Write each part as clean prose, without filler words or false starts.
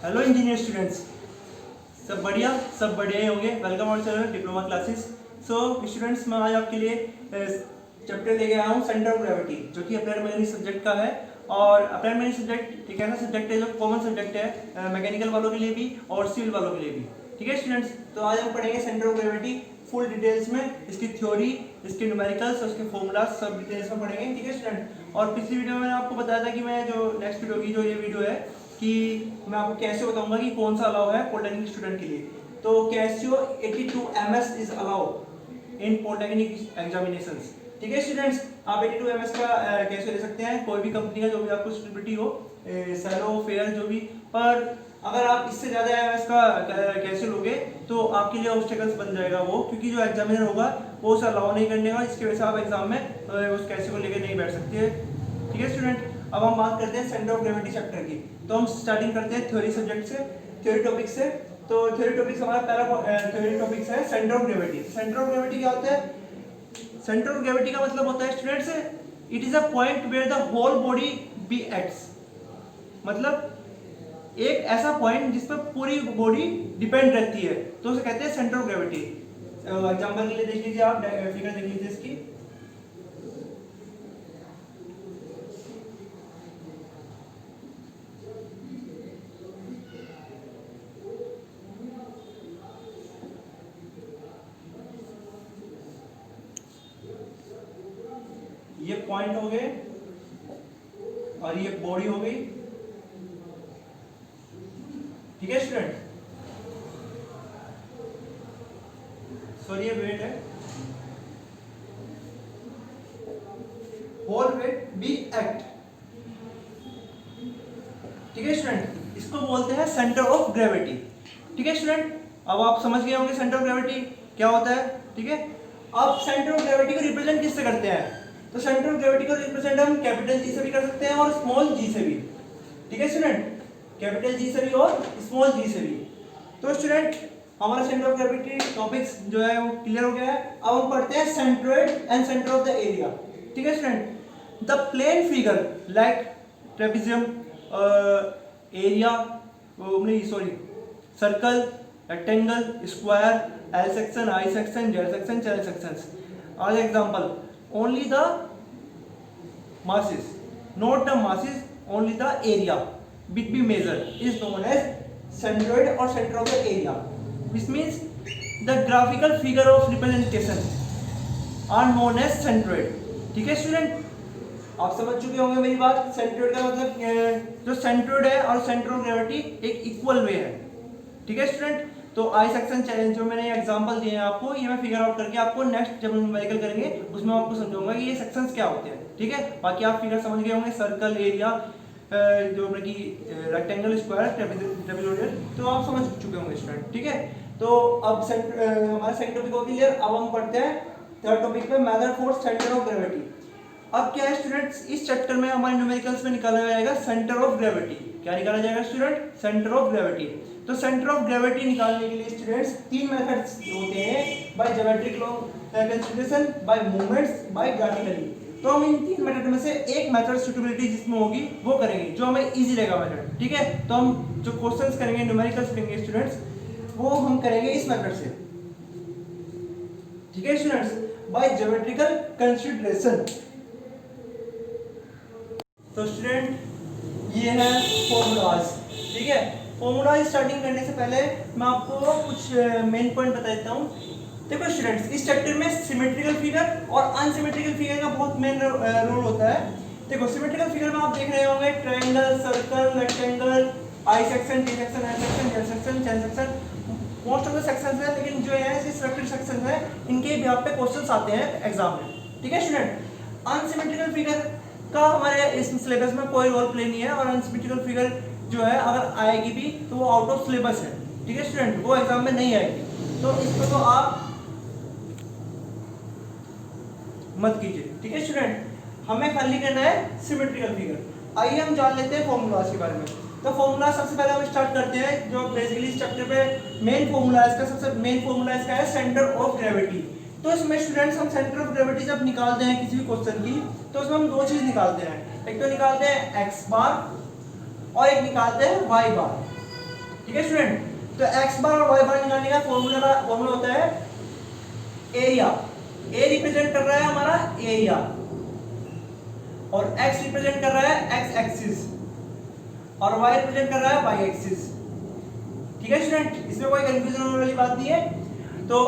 Hello engineer students, सब बढ़िया ही होंगे। Welcome our channel diploma classes. So students, मैं आज आपके लिए चैप्टर लेके आया हूँ सेंटर ऑफ ग्रेविटी, जो कि अप्लाइड मैकेनिक्स सब्जेक्ट का है। और अप्लाइड मैकेनिक्स सब्जेक्ट एक ऐसा सब्जेक्ट है जो कॉमन सब्जेक्ट है मैकेनिकल वालों के लिए भी और सिविल वालों के लिए भी। ठीक है स्टूडेंट्स, तो आज हम पढ़ेंगे centre of gravity full details में, इसकी थ्योरी, इसके न्यूमेरिकल्स, उसके फॉर्मूलाज सब डिटेल्स में पढ़ेंगे। ठीक है स्टूडेंट, और पिछली वीडियो में मैंने आपको बताया था कि मैं जो नेक्स्ट वीडियो की जो ये वीडियो है कि मैं आपको कैसे बताऊंगा कि कौन सा अलाउ है पॉलिटेक्निक स्टूडेंट के लिए। तो Casio 82 ms is allow in polytechnic examinations. ठीक है स्टूडेंट्स, आप 82 ms का कैसियो ले सकते हैं, कोई भी कंपनी का जो भी आपको सुटेबिलिटी हो, सेलो फेयर जो भी। पर अगर आप इससे ज्यादा ms का कैसियो लोगे तो आपके लिए ऑब्स्टेकल्स बन जाएगा वो, क्योंकि जो एग्जामिनर होगा वो उसे अलाउ नहीं करने का, इसकी वजह से आप एग्जाम में उस कैसियो को लेकर नहीं बैठ सकते। ठीक है स्टूडेंट, अब हम बात करते हैं सेंटर ऑफ ग्रेविटी चैप्टर की। तो हम स्टार्टिंग करते हैं थ्योरी सब्जेक्ट से, थ्योरी टॉपिक से। तो थ्योरी टॉपिक हमारा पहला थ्योरी टॉपिक है centre of gravity. Centre of gravity क्या होता है? सेंटर ऑफ ग्रेविटी का मतलब होता है students, it is a point where the whole body be acts. मतलब एक ऐसा पॉइंट जिस पर पूरी बॉडी डिपेंड रहती है, तो उसे कहते हैं सेंटर ऑफ ग्रेविटी। एग्जांपल के लिए देख लीजिए, आप फिगर देख लीजिए इसकी। ये पॉइंट हो गए और ये बॉडी हो गई। ठीक है स्टूडेंट, सॉरी ये वेट है, होल वेट बी एक्ट। ठीक है स्टूडेंट, इसको बोलते हैं सेंटर ऑफ ग्रेविटी। ठीक है स्टूडेंट, अब आप समझ गए होंगे सेंटर ऑफ ग्रेविटी क्या होता है। ठीक है, अब सेंटर ऑफ ग्रेविटी को रिप्रेजेंट किससे करते हैं? तो सेंटर ऑफ ग्रेविटी को रिप्रेजेंट हम कैपिटल जी से भी कर सकते हैं और स्मॉल जी से भी। ठीक है स्टूडेंट, कैपिटल जी से भी और स्मॉल जी से भी। तो स्टूडेंट, हमारा सेंटर ऑफ ग्रेविटी टॉपिक्स जो है वो क्लियर हो गया है। अब हम पढ़ते हैं centroid and centre of the area. ठीक है student, the plane figure like trapezium, area, नहीं sorry, circle, rectangle, square, L section, I section, Z section, channel sections are example. Only the masses, not the masses, only the area which be measured is known as centroid or center of the area, which means the graphical figure of representation are known as centroid. ठीक है student, आप समझ चुके होंगे मेरी बात। Centroid का मतलब जो सेंट्रोइड है और सेंटर ऑफ ग्रेविटी एक इक्वल वे है। ठीक है स्टूडेंट, तो आई सेक्शन चैलेंज जो मैंने एग्जांपल दिए हैं आपको, ये मैं फिगर आउट करके आपको नेक्स्ट जब हम न्यूमेरिकल करेंगे उसमें आपको समझाऊंगा कि ये सेक्शंस क्या होते हैं। ठीक है, बाकी आप फिगर समझ गए होंगे, सर्कल, एरिया, जो मतलब कि रेक्टेंगल, स्क्वायर, ट्रेपेजोइडल, तो आप समझ चुके होंगे स्टूडेंट। ठीक है, तो अब हमारा सेकंड टॉपिक हो क्लियर। अब हम पढ़ते हैं थर्ड टॉपिक पे, method for centre of gravity. अब क्या है स्टूडेंट्स, इस चैप्टर में हमारे न्यूमेरिकल्स में निकाला जाएगा सेंटर ऑफ ग्रेविटी। क्या निकाला जाएगा स्टूडेंट? Centre of gravity. तो सेंटर ऑफ ग्रेविटी निकालने के लिए स्टूडेंट्स तीन मेथड्स होते हैं, by geometric law consideration, by movements, by graphically. तो हम इन तीन मेथड में से एक मेथड सुटेबिलिटी जिसमें होगी वो करेंगे, जो हमें इजी रहेगा मेथड। ठीक है, तो हम जो क्वेश्चंस करेंगे, न्यूमेरिकल्स करेंगे स्टूडेंट्स, वो हम करेंगे इस मेथड से। ठीक है स्टूडेंट्स, बाय ज्योमेट्रिकल कंसीडरेशन। तो स्टूडेंट ये है फॉर्मूलाज। ठीक है, फॉर्मूला स्टार्टिंग करने से पहले मैं आपको कुछ मेन पॉइंट बता देता हूँ। देखो स्टूडेंट्स, इस चैप्टर में सिमेट्रिकल फिगर और अनसिमेट्रिकल फिगर का बहुत मेन रोल होता है। देखो सिमेट्रिकल फिगर में आप देख रहे होंगे triangle, circle, rectangle, I section, T section, L section, Z section, chain section, most of the sections है, लेकिन जो है सिलेक्टेड सेक्शंस है, इनके भी आप पे क्वेश्चंस आते हैं एग्जाम में। ठीक है स्टूडेंट, अनसिमेट्रिकल फिगर का हमारे इस सिलेबस में कोई रोल प्ले नहीं है, और अनसिमेट्रिकल फिगर जो है अगर आएगी भी तो वो आउट ऑफ सिलेबस है। ठीक है स्टूडेंट, वो एग्जाम में नहीं आएगी, तो इस पर तो आप मत कीजिए। ठीक है स्टूडेंट, हमें खाली करना है सिमेट्रिकल फिगर। आइए हम जान लेते हैं फॉर्मूलाज के बारे में। तो फॉर्मूला सबसे पहले हम स्टार्ट करते हैं, जो बेसिकली इस चैप्टर पे मेन फॉर्मूला है, इसका सबसे मेन फॉर्मूला इसका है सेंटर ऑफ ग्रेविटी। तो इसमें स्टूडेंट्स हम सेंटर ऑफ ग्रेविटी जब निकालते हैं किसी भी क्वेश्चन की, तो उसमें हम दो चीज निकालते हैं, एक तो निकालते हैं एक्स बार और एक निकालते हैं वाई बार। ठीक है स्टूडेंट। तो एक्स बार और वाई बार निकालने का फॉर्मूला होता है एरिया। ए रिप्रेजेंट कर रहा है हमारा एरिया और एक्स रिप्रेजेंट कर रहा है एक्स एक्सिस और वाई रिप्रेजेंट कर रहा है वाई एक्सिस। ठीक है स्टूडेंट, इसमें कोई कंफ्यूजन होने वाली बात नहीं है। तो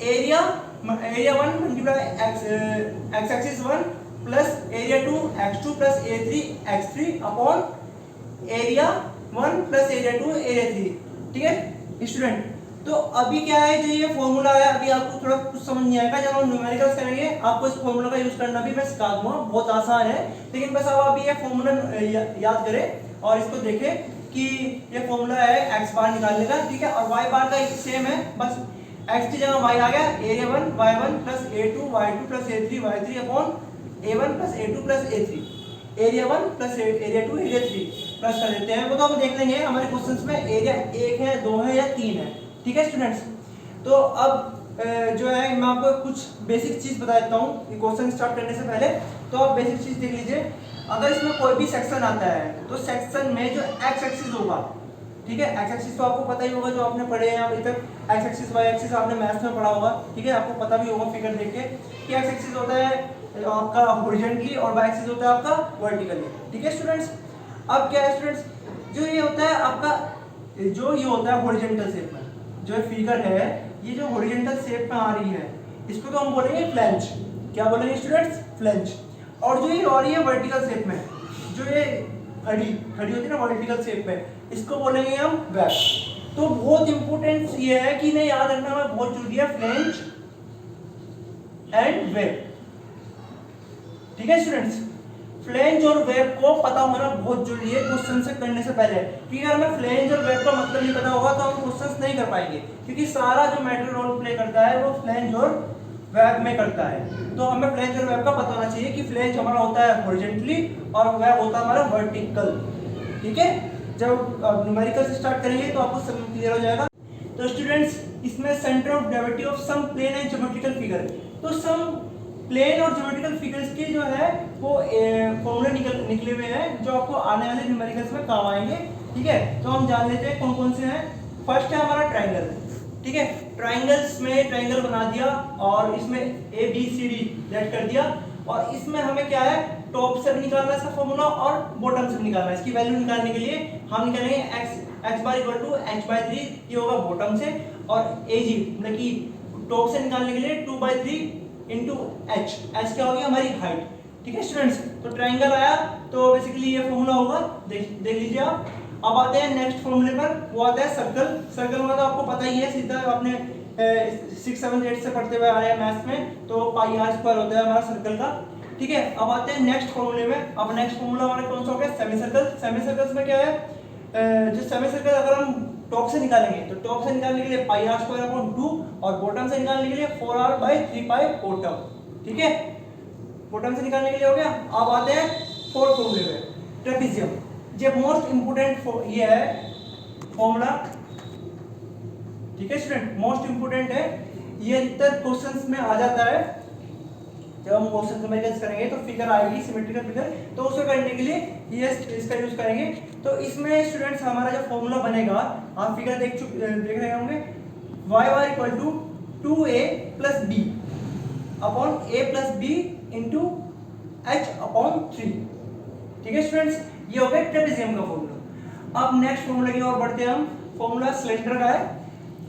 area 1 multiply x axis 1 plus area 2 x2 plus area 3 x3 upon area 1 plus area 2 area 3। ठीक है स्टूडेंट, तो अभी क्या है, जो ये फॉर्मूला है अभी आपको थोड़ा कुछ समझ नहीं आएगा। जब हम न्यूमेरिकल्स करेंगे आपको इस फॉर्मूला का यूज करना भी मैं सिखा दूंगा, बहुत आसान है। लेकिन बस आप अभी ये फॉर्मूला याद करें और इसको देखें कि ये फॉर्मूला है एक्स बार निकालने का। ठीक है, और वाई बार का सेम है, बस एक्स की जगह वाई आ गया, area 1 y1 plus a2 y2 plus a3 y3 upon a1 plus a2 plus a3, area 1 plus area 2 area 3 plus कर देते हैं। वो तो हम देख लेंगे हमारे क्वेश्चंस में एरिया 1 है 2 है या 3 है। ठीक है स्टूडेंट्स, तो अब जो है मैं आपको कुछ बेसिक चीज बता देता हूँ क्वेश्चन स्टार्ट करने से पहले। तो आप बेसिक चीज देख लीजिए, अगर इसमें कोई भी सेक्शन आता है तो सेक्शन में जो एक्स एक्सिस होगा, ठीक है, एक्स एक्सिस तो आपको पता ही होगा, जो आपने पढ़े हैं अभी तक, एक्स एक्सिस वाई एक्सिस आपने मैथ्स में पढ़ा होगा। ठीक है, आपको पता भी होगा फिगर देख के कि एक्स एक्सिस होता है आपका हॉरिजॉन्टली और वाई एक्सिस होता है आपका वर्टिकली। ठीक है स्टूडेंट्स, अब क्या है स्टूडेंट्स, जो ये होता है आपका, जो ये होता है हॉरिजॉन्टल शेप में, जो फिगर है ये जो हॉरिजॉन्टल शेप में आ रही है इसको तो हम बोलेंगे फ्लैंज। क्या बोलेंगे स्टूडेंट्स? फ्लैंज। और जो ये आ रही है वर्टिकल शेप में, जो ये खड़ी होती है ना वर्टिकल शेप में, इसको बोलेंगे हम वेब। तो बहुत इंपॉर्टेंट ये है कि नहीं याद रखना है, बहुत जरूरी है, फ्लैंज एंड वेब। ठीक है स्टूडेंट्स, फ्लैंज और वेब को पता होना बहुत जरूरी है क्वेश्चन से करने से पहले, क्योंकि अगर हमें फ्लैंज और वेब का मतलब नहीं पता होगा तो हम क्वेश्चंस नहीं कर पाएंगे, क्योंकि सारा जो मैटर रोल प्ले करता है वो फ्लैंज और वेब में करता है। तो हमें फ्लैंज और वेब का पता होना चाहिए कि फ्लैंज हमारा होता है हॉरिजॉन्टली और वेब होता है हमारा वर्टिकल। ठीक है, जब न्यूमेरिकल से स्टार्ट करेंगे तो आपको सब क्लियर हो जाएगा। तो स्टूडेंट्स, इसमें centre of gravity of some plane and geometrical figure, तो सम प्लेन और ज्योमेट्रिकल फिगर्स के जो है वो फॉर्मूले निकले हुए हैं जो आपको आने वाले न्यूमेरिकल्स में काम आएंगे। ठीक है, तो हम जान लेते हैं कौन कौन से हैं। फर्स्ट है हमारा ट्रायंगल। ठीक है, ट्रायंगल्स में ट्रायंगल बना दिया और इसमें A B C D let कर दिया, और इसमें हमें क्या है, टॉप से भी निकालना है इसका फॉर्मूला और बॉटम से भी निकालना है। इसकी वैल्यू निकालने के लिए हम निकालेंगे x bar equal to h/3, ये होगा बॉटम से, और ag मतलब कि टॉप से निकालने के लिए 2/3 इंटू h क्या होगी हमारी हाइट। ठीक है स्टूडेंट्स, तो ट्रायंगल आया तो बेसिकली ये फॉर्मूला होगा, देख लीजिए आप। अब आते हैं नेक्स्ट फॉर्मूले पर, वो आता है सर्कल। सर्कल में तो आपको पता ही है, सीधा आपने 6, 7, 8 से पढ़ते हुए आ रहे हैं मैथ्स में, तो पाई r स्क्वायर होता है हमारा सर्कल का। ठीक है, अब आते हैं नेक्स्ट फॉर्मूले में। अब नेक्स्ट फॉर्मूला हमारा कौन सा हो गया, सेमी सर्कल। सेमी सर्कल्स में क्या है, जो सेमी सर्कल अगर हम टॉप से निकालेंगे तो टॉप से निकालने के लिए पाई r स्क्वायर अपॉन 2, और बॉटम से निकालने के लिए 4r/3 पाई बॉटम। ठीक है, बॉटम से निकालने के लिए हो गया। अब आते हैं फोर्थ फॉर्मूले पे, ट्रेपेजियम। ये मोस्ट इंपोर्टेंट ये है फॉर्मूला। ठीक है स्टूडेंट, मोस्ट इंपोर्टेंट है ये, अधिकतर क्वेश्चंस में आ जाता है। जब हम क्वेश्चन न्यूमेरिकल्स करेंगे तो फिगर आएगी सिमेट्रिकल फिगर, तो उसको करने के लिए ये इसका यूज करेंगे। तो इसमें स्टूडेंट्स हमारा जो फॉर्मूला बनेगा, आप फिगर देख रहे होंगे, y bar equal to 2a plus b upon a plus b into h upon 3। ठीक है स्टूडेंट्स, ये हो गया ट्रेपेजियम का फॉर्मूला। अब नेक्स्ट फॉर्मूला की ओर बढ़ते हैं हम। फॉर्मूला सिलेंडर का है।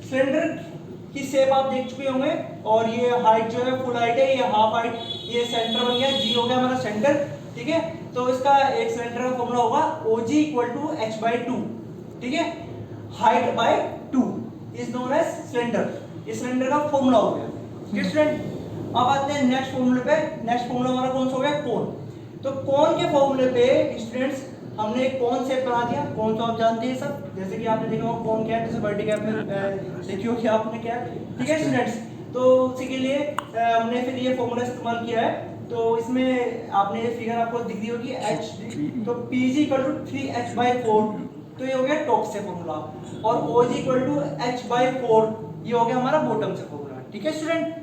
सिलेंडर की शेप आप देख चुके होंगे, और ये हाइट जो है फुल हाइट है, ये हाफ हाइट, ये सेंटर बन गया, जी हो गया हमारा सेंटर। ठीक है, तो इसका एक सिलेंडर का फॉर्मूला होगा OG इक्वल टू h/2। ठीक है, height by 2 is known as cylinder. ये सिलेंडर का फॉर्मूला हो गया। ठीक है स्टूडेंट, अब आते हैं नेक्स्ट फॉर्मूले पे। नेक्स्ट फॉर्मूला हमारा कौन सा हो गया, कोन। तो कोन के फॉर्मूले पे स्टूडेंट्स हमने एक कोन शेप बना दिया। कोन तो आप जानते हैं सब, जैसे कि आपने देखा होगा कोन क्या है, जैसे वर्टिकल में देखी होगी आपने क्या है। ठीक है स्टूडेंट्स, तो उसी के लिए हमने फिर ये फॉर्मूला इस्तेमाल किया है। तो इसमें आपने ये फिगर आपको दिख रही होगी h, तो PG इक्वल टू 3h/4, तो ये हो गया टॉप से फॉर्मूला, और OG इक्वल टू h/4, ये हो गया हमारा बॉटम से फॉर्मूला। ठीक है स्टूडेंट,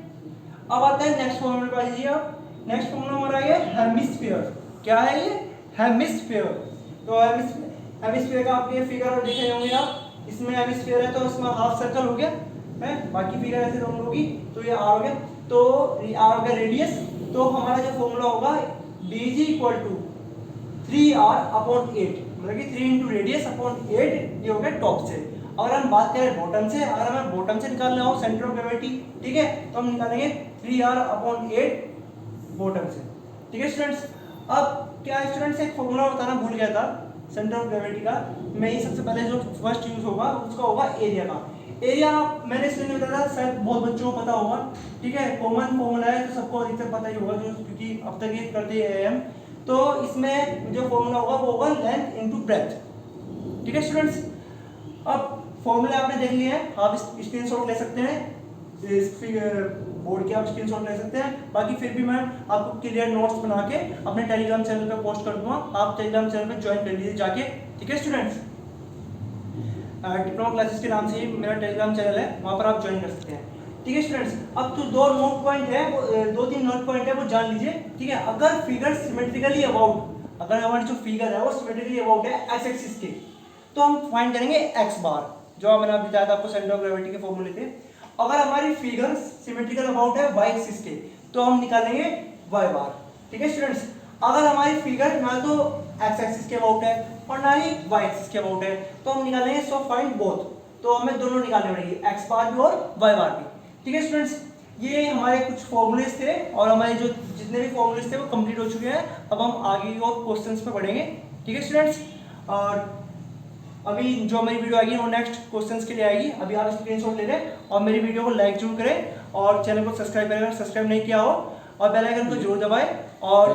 अब आता है नेक्स्ट फॉर्मूला पे आइए आप। नेक्स्ट फॉर्मूला हमारा ये हेमिस्फीयर। क्या है ये, हेमिस्फीयर। तो हेमिस्फीयर का आप ये फिगर देख रहे होंगे आप, इसमें हेमिस्फीयर है तो इसमें हाफ सर्कल हो गया है, बाकी फिगर ऐसे राउंड होगी तो ये आर हो गया, तो आर हो गया रेडियस। तो हमारा जो फॉर्मूला होगा dg इक्वल टू 3r/8, मतलब कि 3 इंटू रेडियस अपॉन 8, ये हो गया टॉप से। अगर हम बात करें बॉटम से, अगर हमें बॉटम से निकालना हो सेंटर ऑफ ग्रेविटी, ठीक है, तो हम निकालेंगे 3r/8 बॉटम से। ठीक है स्टूडेंट्स। अब क्या स्टूडेंट्स एक फॉर्मूला बताना भूल गया था सेंटर ऑफ ग्रेविटी का, मैं ही सबसे पहले जो फर्स्ट यूज होगा उसका होगा एरिया का। एरिया मैंने इसलिए नहीं बताया था, शायद बहुत बच्चों को पता होगा, ठीक है, कॉमन फॉर्मूला है तो सबको अधिकतर पता ही होगा, जो क्योंकि अब तक ये करते हैं हम। तो इसमें जो फॉर्मूला होगा वो होगा लेंथ इनटू ब्रेथ। ठीक है स्टूडेंट्स। अब फॉर्मूला आपने देख लिए हैं, आप स्क्रीनशॉट ले सकते हैं, इस बोर्ड के आप स्क्रीनशॉट ले सकते हैं। बाकी फिर भी मैं आपको क्लियर नोट्स बना के अपने टेलीग्राम चैनल पे पोस्ट कर दूंगा, आप टेलीग्राम चैनल पे ज्वाइन कर लीजिए जाके। ठीक है स्टूडेंट्स, डिप्लोमा क्लासेस के नाम से ही मेरा टेलीग्राम चैनल है, वहाँ पर आप ज्वाइन कर सकते हैं। ठीक है स्टूडेंट्स। अब तो दो नोट पॉइंट है, वो 2-3 नोट पॉइंट है वो जान लीजिए। ठीक है, अगर फिगर सिमेट्रिकली अबाउट, अगर हमारी जो फिगर है वो सिमेट्रिकली अबाउट है एक्स एक्सिस के, तो हम फाइंड करेंगे एक्स बार, जो मैंने अभी बताया था आपको सेंटर ऑफ ग्रेविटी के फॉर्मूले थे। अगर हमारी फिगर सिमेट्रिकल अबाउट है वाई एक्सिस के, तो हम निकालेंगे वाई बार। ठीक है स्टूडेंट्स। अगर हमारी फिगर ना तो एक्स एक्सिस के अबाउट है और ना ही वाई एक्सिस के अबाउट है, तो हम निकालेंगे सो फाइंड बोथ, तो हमें दोनों निकालने पड़ेगी, एक्स बार भी और वाई बार भी। ठीक है स्टूडेंट्स, ये हमारे कुछ फॉर्मूलेस थे और हमारे जो जितने भी फॉर्मूलेस थे वो कंप्लीट हो चुके हैं। अब हम आगे और क्वेश्चंस पे बढ़ेंगे। ठीक है स्टूडेंट्स, और अभी जो मेरी वीडियो आएगी वो नेक्स्ट क्वेश्चंस के लिए आएगी। अभी आप स्क्रीनशॉट ले लें और मेरी वीडियो को लाइक जरूर करें और चैनल को सब्सक्राइब करें अगर सब्सक्राइब नहीं किया हो, और बेल आइकन को जरूर दबाएं और